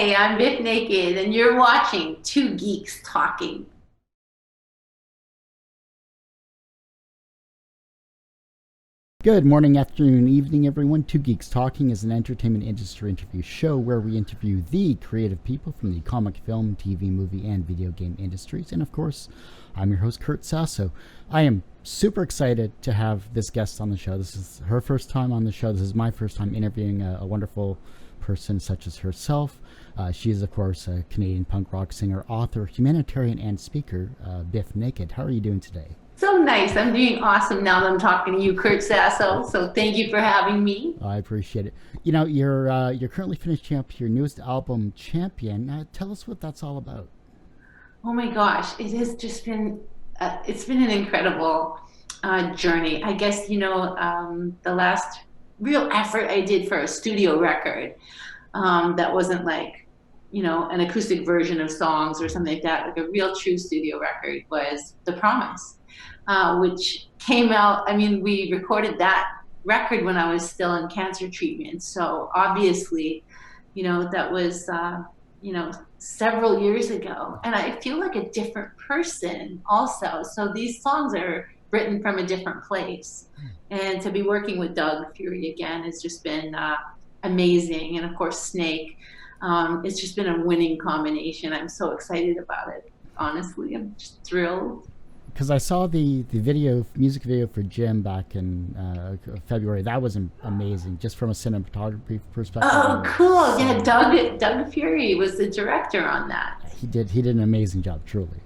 Hey, I'm Bif Naked, and you're watching Two Geeks Talking. Good morning, afternoon, evening, everyone. Two Geeks Talking is an entertainment industry interview show where we interview the creative people from the comic, film, TV, movie, and video game industries. And of course, I'm your host, Kurt Sasso. I am super excited to have this guest on the show. This is her first time on the show. This is my first time interviewing a wonderful person such as herself. She is, of course, a Canadian punk rock singer, author, humanitarian, and speaker, Bif Naked. How are you doing today? So nice. I'm doing awesome now that I'm talking to you, Kurt Sasso. So thank you for having me. I appreciate it. You know, you're currently finishing up your newest album, Champion. Tell us what that's all about. Oh my gosh, it has just been it's been an incredible journey. I guess the last real effort I did for a studio record that wasn't like an acoustic version of songs or something like that. Like a real true studio record was The Promise, which came out. I mean, we recorded that record when I was still in cancer treatment. So obviously, that was, several years ago. And I feel like a different person also. So these songs are written from a different place. And to be working with Doug Fury again has just been amazing. And of course, Snake. It's just been a winning combination. I'm so excited about it. Honestly, I'm just thrilled. Because I saw the music video for Jim back in February. That was amazing, just from a cinematography perspective. Oh, cool! Yeah, Doug Fury was the director on that. He did an amazing job, truly.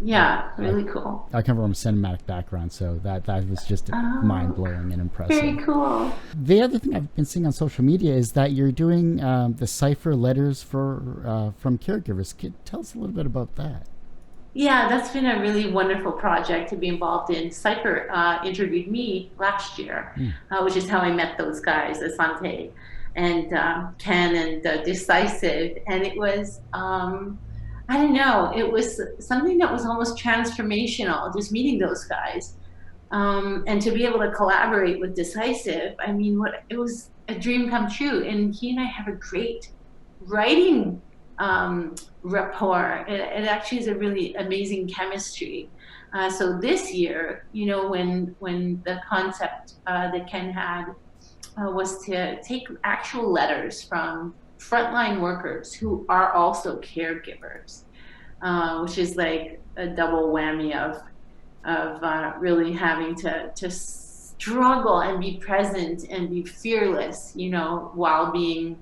Yeah, really cool. I come from a cinematic background, so that was just mind blowing and impressive. Very cool. The other thing I've been seeing on social media is that you're doing the Cypher Letters from caregivers. Tell us a little bit about that. Yeah, that's been a really wonderful project to be involved in. Cypher interviewed me last year, which is how I met those guys, Asante and Ken and Decisive. And it was, I don't know, it was something that was almost transformational, just meeting those guys. And to be able to collaborate with Decisive, I mean, it was a dream come true. And he and I have a great writing rapport. It actually is a really amazing chemistry. So this year, when the concept that Ken had was to take actual letters from frontline workers who are also caregivers, which is like a double whammy of really having to struggle and be present and be fearless, while being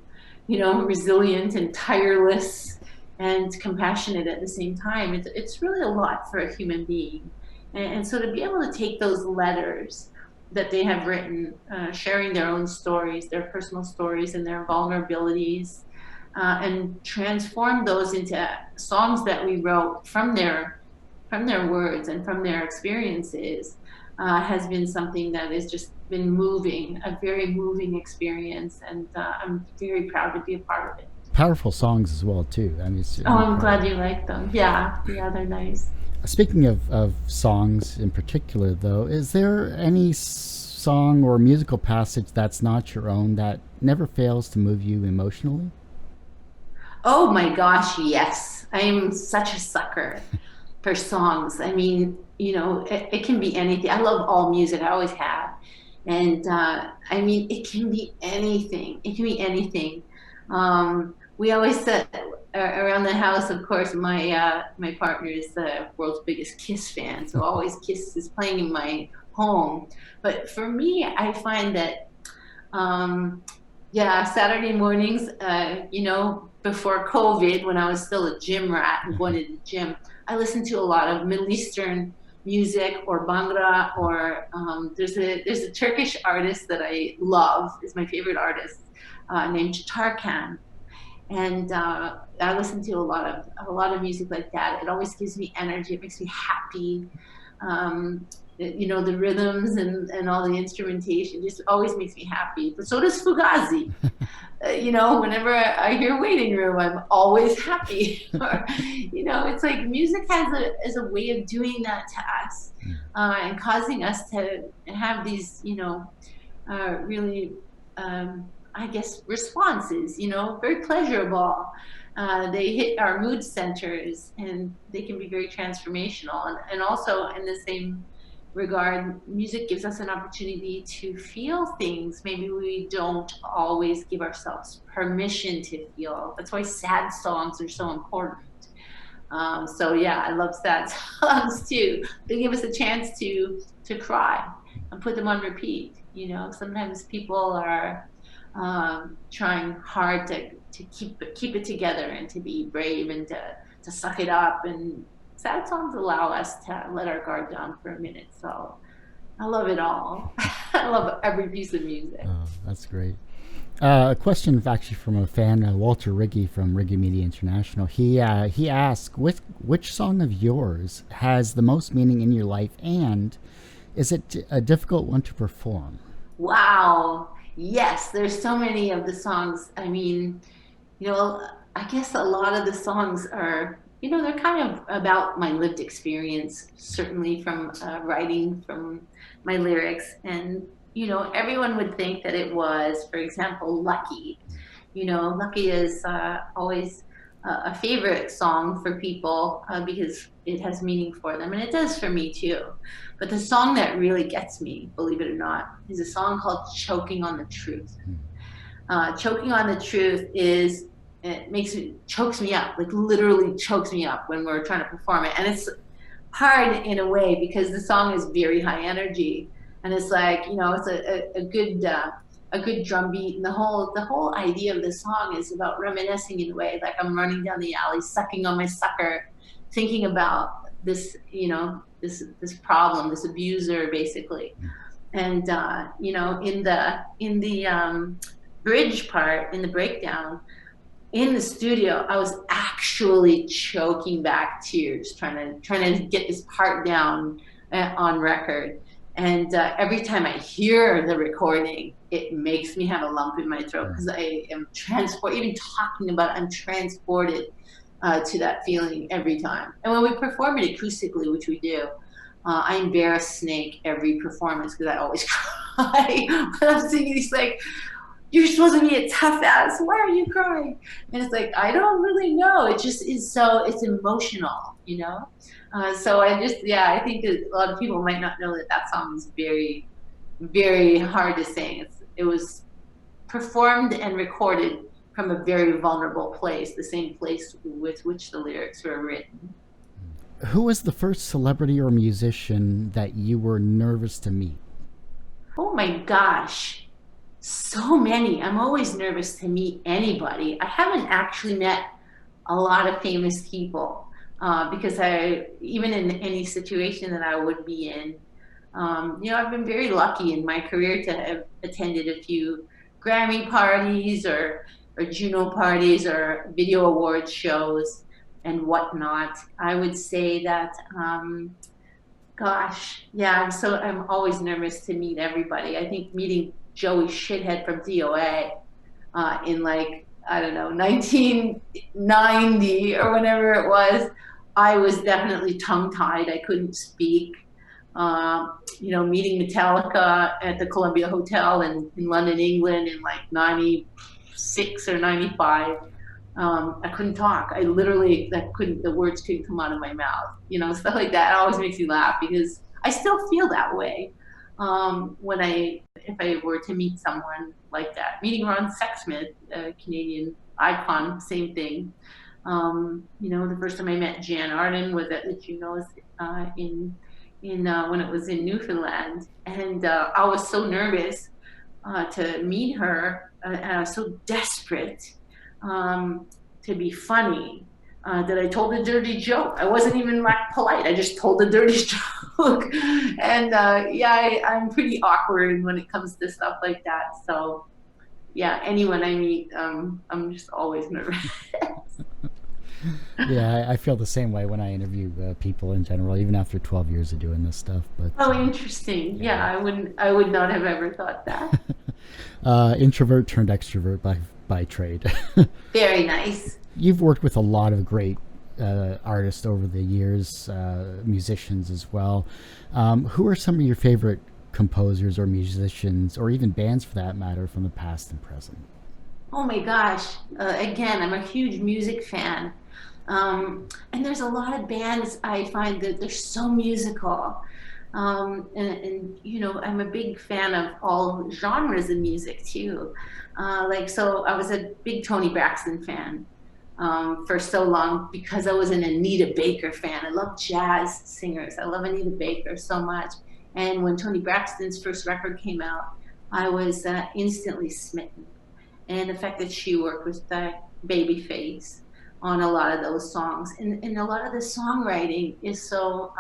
resilient and tireless and compassionate at the same time. It's really a lot for a human being. And so to be able to take those letters that they have written, sharing their own stories, their personal stories and their vulnerabilities, and transform those into songs that we wrote from their words and from their experiences, has been something that has just been moving, a very moving experience, and I'm very proud to be a part of it. Powerful songs as well, too. I mean, I'm glad you like them. Yeah, they're nice. Speaking of songs in particular, though, is there any song or musical passage that's not your own that never fails to move you emotionally? Oh my gosh, yes. I am such a sucker for songs. I mean, it can be anything. I love all music. I always have. And I mean, it can be anything. It can be anything. We always said around the house, of course, my partner is the world's biggest Kiss fan. So always Kiss is playing in my home. But for me, I find that, Saturday mornings, before COVID, when I was still a gym rat and going to the gym, I listened to a lot of Middle Eastern music or Bhangra, or there's a Turkish artist that I love, is my favorite artist, named Tarkan. And I listen to a lot of music like that. It always gives me energy. It makes me happy. The rhythms and all the instrumentation just always makes me happy. But so does Fugazi. Whenever I hear Waiting Room, I'm always happy. It's like music has a way of doing that to us, and causing us to have these, really I guess, responses, very pleasurable. they hit our mood centers, and they can be very transformational. And also, in the same regard, music gives us an opportunity to feel things maybe we don't always give ourselves permission to feel. That's why sad songs are so important. So yeah, I love sad songs too. They give us a chance to cry and put them on repeat. Sometimes people are trying hard to keep it together and to be brave and to suck it up. And sad songs allow us to let our guard down for a minute. So I love it all. I love every piece of music. Oh, that's great. A question actually from a fan, Walter Riggy from Riggy Media International. He asked, which song of yours has the most meaning in your life, and is it a difficult one to perform? Wow. Yes, there's so many of the songs. I mean, I guess a lot of the songs are, they're kind of about my lived experience, certainly from writing from my lyrics. And, everyone would think that it was, for example, Lucky. Lucky is always a favorite song for people because it has meaning for them. And it does for me too. But the song that really gets me, believe it or not, is a song called Choking on the Truth. Choking on the Truth chokes me up, like literally chokes me up when we're trying to perform it. And it's hard in a way because the song is very high energy. And it's like, it's a good drum beat. And the whole idea of the song is about reminiscing in a way, like I'm running down the alley, sucking on my sucker, thinking about this, this problem, this abuser, basically. And, in the bridge part, in the breakdown, in the studio, I was actually choking back tears, trying to get this part down on record. And every time I hear the recording, it makes me have a lump in my throat because I am transported. Even talking about it, I'm transported to that feeling every time. And when we perform it acoustically, which we do, I embarrass Snake every performance because I always cry when I'm singing. He's like, "You're supposed to be a tough ass. Why are you crying?" And it's like, I don't really know. It just is it's emotional, So I think that a lot of people might not know that song is very, very hard to sing. It was performed and recorded from a very vulnerable place, the same place with which the lyrics were written. Who was the first celebrity or musician that you were nervous to meet? Oh my gosh. So many. I'm always nervous to meet anybody. I haven't actually met a lot of famous people because even in any situation that I would be in, I've been very lucky in my career to have attended a few Grammy parties or Juno parties or video awards shows and whatnot. I would say that, I'm always nervous to meet everybody. I think meeting Joey Shithead from DOA in 1990 or whenever it was, I was definitely tongue-tied. I couldn't speak. Meeting Metallica at the Columbia Hotel in London, England in 96 or 95. I couldn't talk. The words couldn't come out of my mouth. Stuff like that. It always makes me laugh because I still feel that way. If I were to meet someone like that. Meeting Ron Sexsmith, a Canadian icon, same thing. The first time I met Jan Arden was at the Junos when it was in Newfoundland, and I was so nervous to meet her, and I was so desperate to be funny that I told a dirty joke. I wasn't even polite. I just told a dirty joke, and I'm pretty awkward when it comes to stuff like that. So anyone I meet, I'm just always nervous. Yeah, I feel the same way when I interview people in general, even after 12 years of doing this stuff. But interesting. Yeah, I would not have ever thought that. Introvert turned extrovert by trade. Very nice. You've worked with a lot of great artists over the years, musicians as well. Who are some of your favorite composers or musicians, or even bands for that matter, from the past and present? Oh my gosh. Again, I'm a huge music fan. And there's a lot of bands I find that they're so musical. And, you know, I'm a big fan of all genres of music too. So I was a big Tony Braxton fan for so long because I was an Anita Baker fan. I love jazz singers. I love Anita Baker so much. And when Tony Braxton's first record came out, I was instantly smitten. And the fact that she worked with Babyface on a lot of those songs, and a lot of the songwriting is so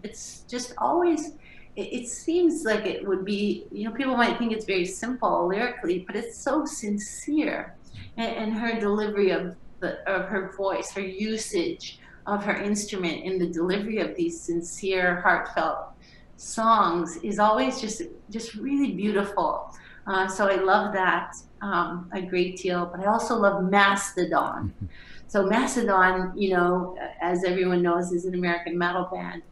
it's just always it seems like it would be, you know, people might think it's very simple lyrically, but it's so sincere, and her delivery of her voice, her usage of her instrument in the delivery of these sincere, heartfelt songs is always just really beautiful. So I love that a great deal, but I also love Mastodon. So Mastodon, you know, as everyone knows, is an American metal band,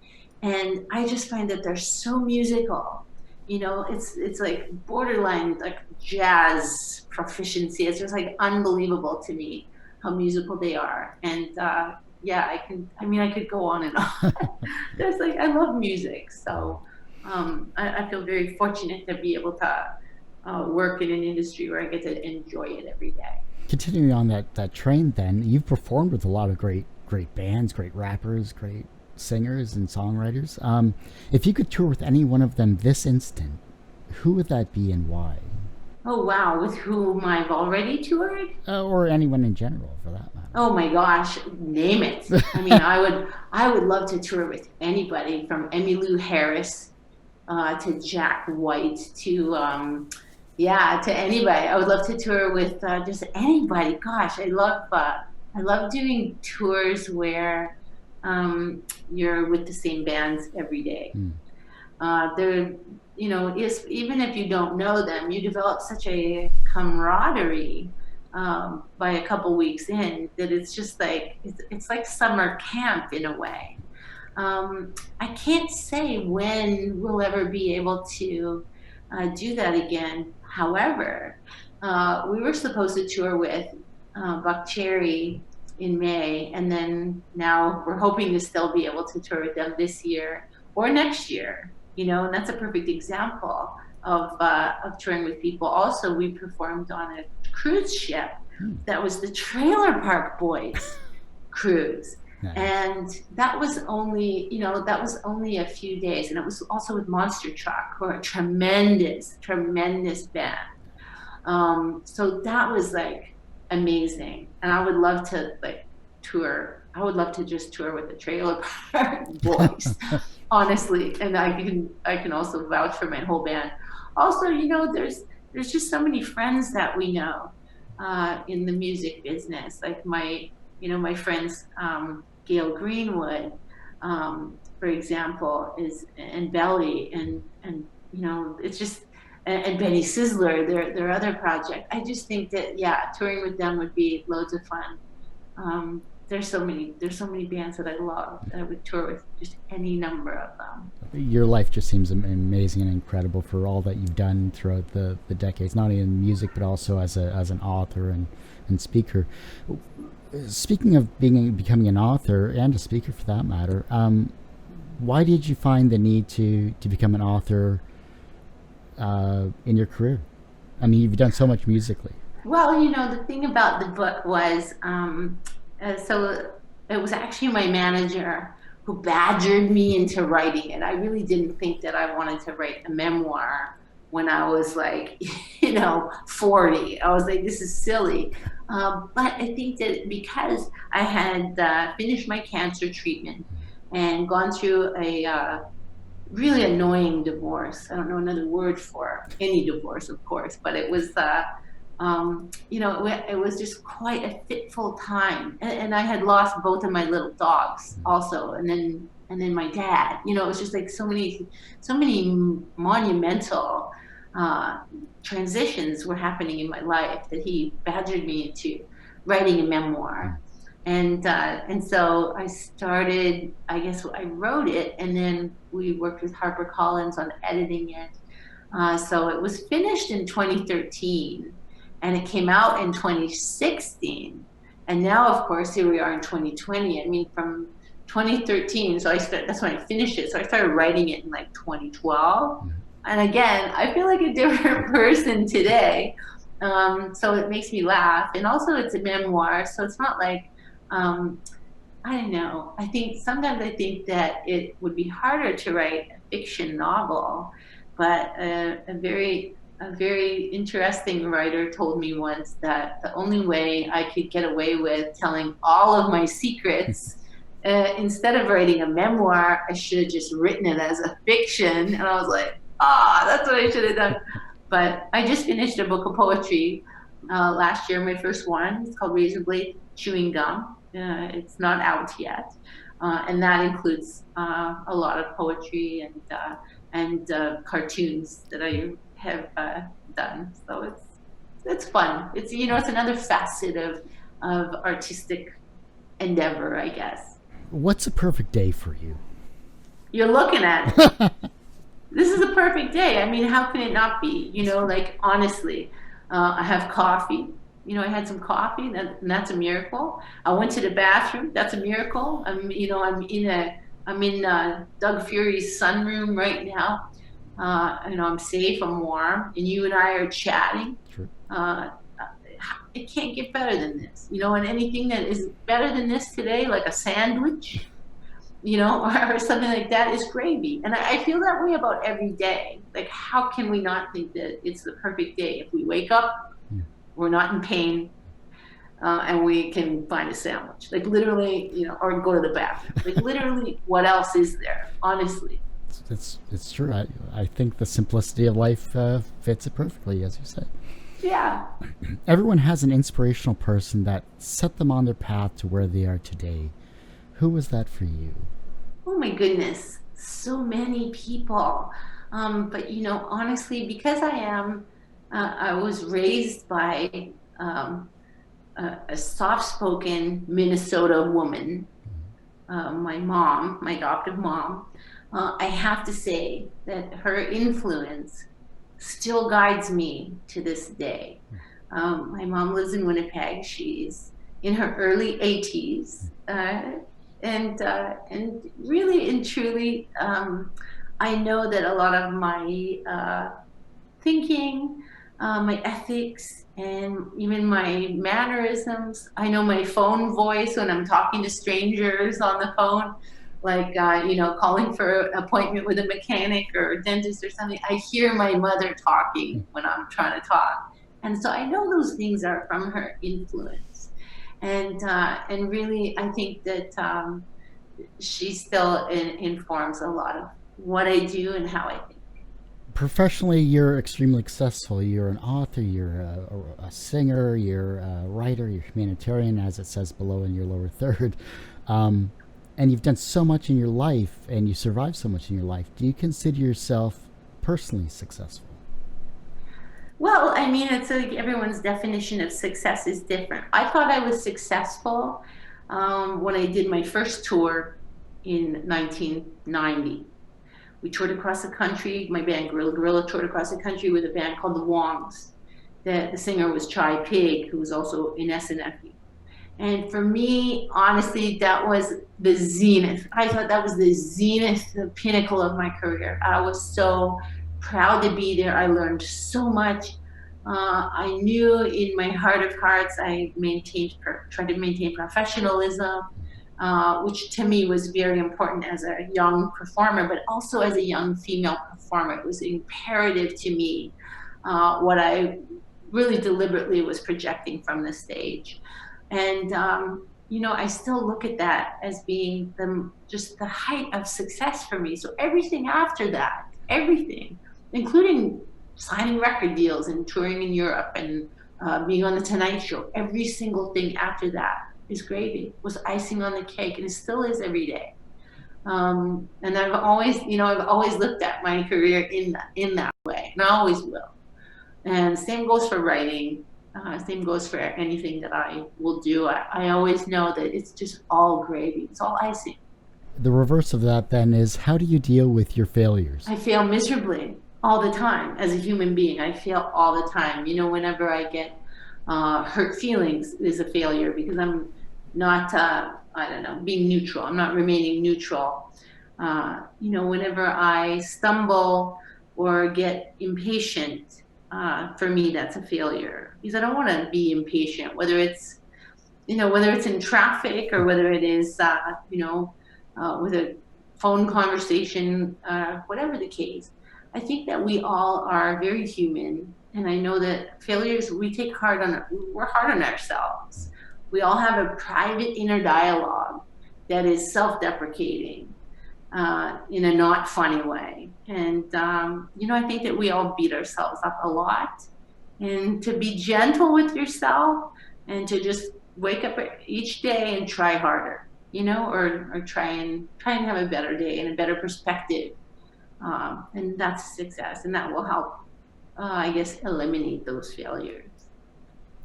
and I just find that they're so musical. You know, it's like borderline like jazz proficiency. It's just like unbelievable to me how musical they are, and yeah, I mean, I could go on and on. There's like, I love music, so I feel very fortunate to be able to work in an industry where I get to enjoy it every day. Continuing on that train, then you've performed with a lot of great bands, great rappers, great singers and songwriters. If you could tour with any one of them this instant, who would that be and why? Oh wow, with whom I've already toured? Or anyone in general, for that matter. Oh my gosh, name it. I mean, I would love to tour with anybody from Emmylou Harris to Jack White to yeah, to anybody. I would love to tour with just anybody. Gosh, I love doing tours where you're with the same bands every day. They're, you know, even if you don't know them, you develop such a camaraderie by a couple weeks in that it's just like it's like summer camp in a way. I can't say when we'll ever be able to do that again. However, we were supposed to tour with Buck Cherry in May, and then now we're hoping to still be able to tour with them this year or next year. You know, and that's a perfect example of touring with people. Also, we performed on a cruise ship that was the Trailer Park Boys cruise. Nice. And that was only, you know, that was only a few days. And it was also with Monster Truck, who are a tremendous, tremendous band. So that was like amazing. And I would love to like tour. I would love to just tour with the Trailer Park Boys, honestly. And I can also vouch for my whole band. Also, you know, there's just so many friends that we know in the music business. Like my friends, Gail Greenwood, for example, and Belly, and you know, it's just, and Benny Sizzler, their other project. I just think that, yeah, touring with them would be loads of fun. There's so many bands that I love that I would tour with just any number of them. Your life just seems amazing and incredible for all that you've done throughout the decades, not only in music but also as an author and speaker. Speaking of becoming an author and a speaker for that matter, why did you find the need to become an author in your career? I mean, you've done so much musically. Well, you know, the thing about the book was, so it was actually my manager who badgered me into writing it. I really didn't think that I wanted to write a memoir when I was like, you know, 40. I was like, this is silly. But I think that because I had finished my cancer treatment and gone through a really annoying divorce. I don't know another word for any divorce, of course, but it was, you know, it was just quite a fitful time. And I had lost both of my little dogs also, and then my dad. You know, it was just like so many monumental transitions were happening in my life that he badgered me into writing a memoir. And so I started, I guess I wrote it, and then we worked with HarperCollins on editing it. So it was finished in 2013. and it came out in 2016. And now, of course, here we are in 2020. I mean, from 2013, so that's when I finished it. So I started writing it in like 2012. And again, I feel like a different person today. So it makes me laugh. And also it's a memoir, so it's not like, I don't know. Sometimes I think that it would be harder to write a fiction novel, but a very interesting writer told me once that the only way I could get away with telling all of my secrets, instead of writing a memoir, I should have just written it as a fiction. And I was like, that's what I should have done. But I just finished a book of poetry last year, my first one. It's called Razor Blade Chewing Gum. It's not out yet. And that includes a lot of poetry and cartoons that I have done. So it's fun. It's another facet of artistic endeavor, I guess. What's a perfect day for you? You're looking at it. This is a perfect day. I mean, how can it not be? Like, honestly, I have coffee. I had some coffee, and that's a miracle. I went to the bathroom. That's a miracle. I'm in Doug Fury's sunroom right now. I'm safe. I'm warm, and you and I are chatting. Sure. It can't get better than this. And anything that is better than this today, like a sandwich, or something like that, is gravy. And I feel that way about every day. Like, how can we not think that it's the perfect day if we wake up, we're not in pain, and we can find a sandwich, like literally, or go to the bathroom. Like, literally, what else is there? Honestly, it's true. I think the simplicity of life fits it perfectly, as you said. Yeah. Everyone has an inspirational person that set them on their path to where they are today. Who was that for you? Oh my goodness, so many people. But honestly, because I was raised by a soft-spoken Minnesota woman, my mom, my adoptive mom. I have to say that her influence still guides me to this day. My mom lives in Winnipeg. She's in her early 80s. And really and truly, I know that a lot of my thinking, my ethics, and even my mannerisms. I know my phone voice when I'm talking to strangers on the phone, like calling for an appointment with a mechanic or a dentist or something. I hear my mother talking when I'm trying to talk, and so I know those things are from her influence. And really, I think that she still informs a lot of what I do and how I think. Professionally, you're extremely successful. You're an author, you're a singer, you're a writer, you're humanitarian, as it says below in your lower third. And you've done so much in your life, and you survived so much in your life. Do you consider yourself personally successful? Well, I mean, it's like everyone's definition of success is different. I thought I was successful when I did my first tour in 1990. We toured across the country. My band Gorilla toured across the country with a band called the Wongs. The singer was Chai Pig, who was also in SNFE. And for me, honestly, that was the zenith. I thought that was the zenith, the pinnacle of my career. I was so proud to be there. I learned so much. I knew in my heart of hearts, I tried to maintain professionalism, which to me was very important as a young performer, but also as a young female performer. It was imperative to me what I really deliberately was projecting from the stage. And, I still look at that as being just the height of success for me. So everything after that, everything, including signing record deals and touring in Europe and being on the Tonight Show, every single thing after that is gravy, was icing on the cake, and it still is every day. And I've always looked at my career in that way, and I always will. And same goes for writing. Same goes for anything that I will do. I always know that it's just all gravy. It's all icing. The reverse of that then is, how do you deal with your failures? I fail miserably all the time as a human being. I fail all the time. Whenever I get hurt feelings is a failure because I'm not, I don't know, being neutral. I'm not remaining neutral. Whenever I stumble or get impatient, for me, that's a failure because I don't want to be impatient, whether it's in traffic or whether it is, with a phone conversation, whatever the case. I think that we all are very human. And I know that failures, we're hard on ourselves. We all have a private inner dialogue that is self deprecating, in a not funny way. And, I think that we all beat ourselves up a lot. And to be gentle with yourself and to just wake up each day and try harder, or try and have a better day and a better perspective. And that's success. And that will help, I guess, eliminate those failures.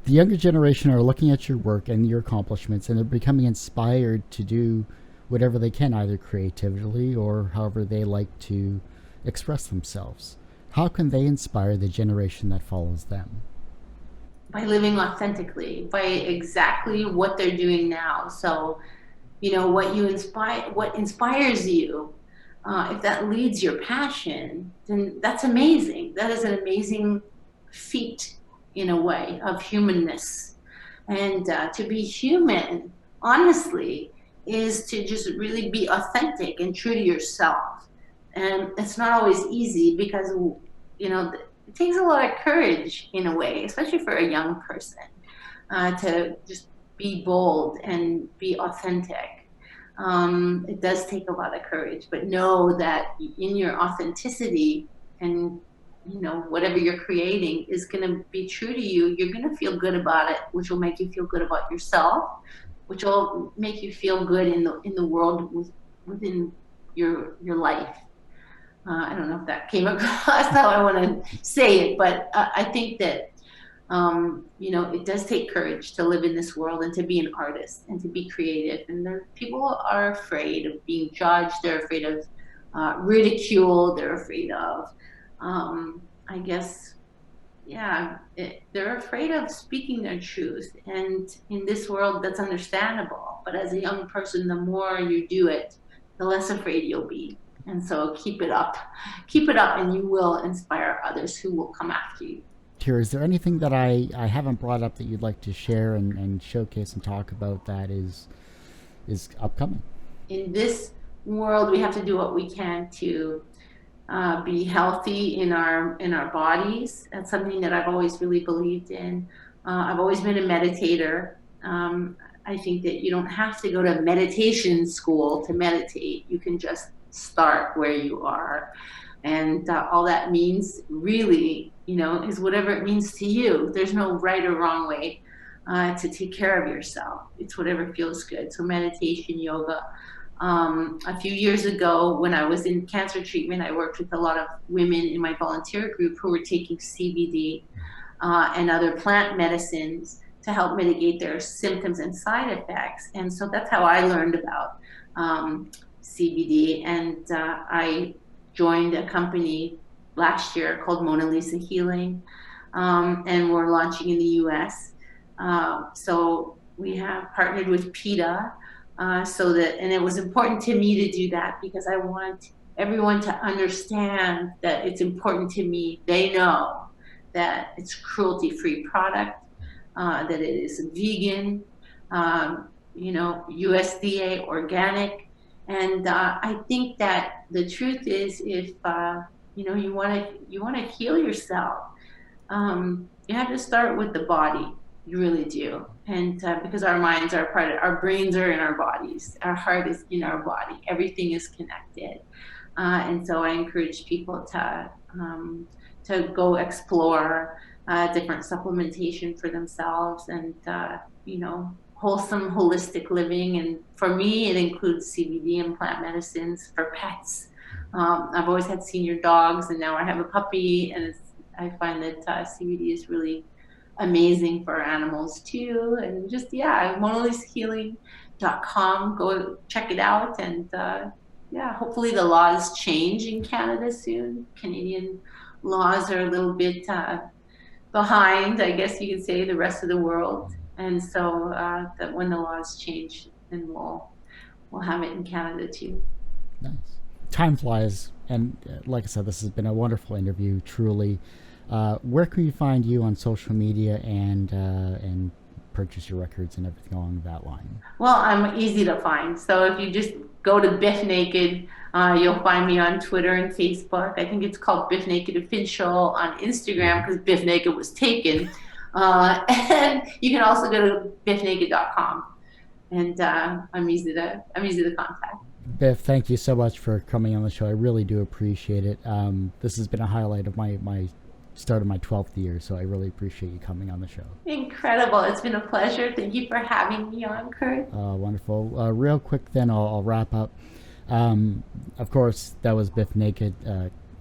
The younger generation are looking at your work and your accomplishments, and they're becoming inspired to do whatever they can, either creatively or however they like to express themselves. How can they inspire the generation that follows them? By living authentically, by exactly what they're doing now. So, what inspires you, if that leads your passion, then that's amazing. That is an amazing feat, in a way, of humanness. And to be human, honestly, is to just really be authentic and true to yourself. And it's not always easy because, it takes a lot of courage in a way, especially for a young person, to just be bold and be authentic. It does take a lot of courage, but know that in your authenticity and whatever you're creating is going to be true to you. You're going to feel good about it, which will make you feel good about yourself, which will make you feel good in the world within your life. I don't know if that came across how I want to say it, but I think that it does take courage to live in this world and to be an artist and to be creative. And people are afraid of being judged. They're afraid of ridicule. They're afraid of, I guess, they're afraid of speaking their truth. And in this world, that's understandable. But as a young person, the more you do it, the less afraid you'll be. And so keep it up, and you will inspire others who will come after you. Tira, is there anything that I haven't brought up that you'd like to share and showcase and talk about that is upcoming? In this world, we have to do what we can to be healthy in our bodies. That's something that I've always really believed in. I've always been a meditator. I think that you don't have to go to meditation school to meditate. You can just start where you are. And all that means really, is whatever it means to you. There's no right or wrong way to take care of yourself. It's whatever feels good. So meditation, yoga. A few years ago, when I was in cancer treatment, I worked with a lot of women in my volunteer group who were taking CBD and other plant medicines to help mitigate their symptoms and side effects. And so that's how I learned about CBD. And I joined a company last year called Mona Lisa Healing, and we're launching in the US. So we have partnered with PETA, and it was important to me to do that because I want everyone to understand that it's important to me. They know that it's cruelty-free product, that it is vegan, USDA organic. And I think that the truth is, if you want to heal yourself, you have to start with the body. You really do, and because our minds are our brains are in our bodies, our heart is in our body. Everything is connected, and so I encourage people to go explore different supplementation for themselves, and wholesome, holistic living. And for me, it includes CBD and plant medicines for pets. I've always had senior dogs, and now I have a puppy, and I find that CBD is really amazing for animals too. And just, MonaLisaHealing.com, go check it out. And hopefully the laws change in Canada soon. Canadian laws are a little bit behind, I guess you could say, the rest of the world. And so that when the laws change, then we'll have it in Canada too. Nice. Time flies, and like I said, this has been a wonderful interview, truly. Where can we find you on social media and purchase your records and everything along that line? Well, I'm easy to find. So if you just go to Bif Naked, you'll find me on Twitter and Facebook. I think it's called Bif Naked Official on Instagram because Bif Naked was taken. And you can also go to bifnaked.com. And I'm easy to contact. Bif, thank you so much for coming on the show. I really do appreciate it. This has been a highlight of my start of my 12th year, so I really appreciate you coming on the show. Incredible. It's been a pleasure. Thank you for having me on, Kurt. Wonderful. Real quick then, I'll wrap up. Of course, that was Bif Naked,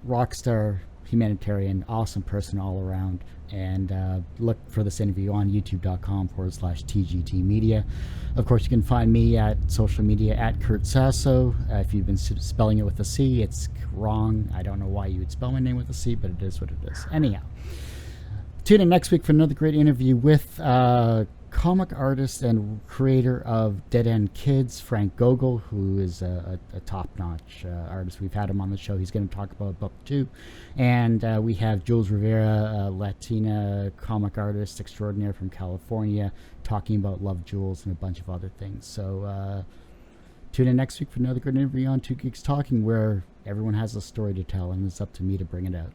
rock star, humanitarian, awesome person all around. And look for this interview on youtube.com/TGT Media. Of course, you can find me at social media at Kurt Sasso. If you've been spelling it with a C, it's wrong. I don't know why you would spell my name with a C, but it is what it is. Anyhow, tune in next week for another great interview with comic artist and creator of Dead End Kids, Frank Gogol, who is a top-notch artist. We've had him on the show. He's going to talk about book 2. And we have Jules Rivera, a Latina comic artist extraordinaire from California, talking about Love Jules and a bunch of other things. So tune in next week for another good interview on Two Geeks Talking, where everyone has a story to tell, and it's up to me to bring it out.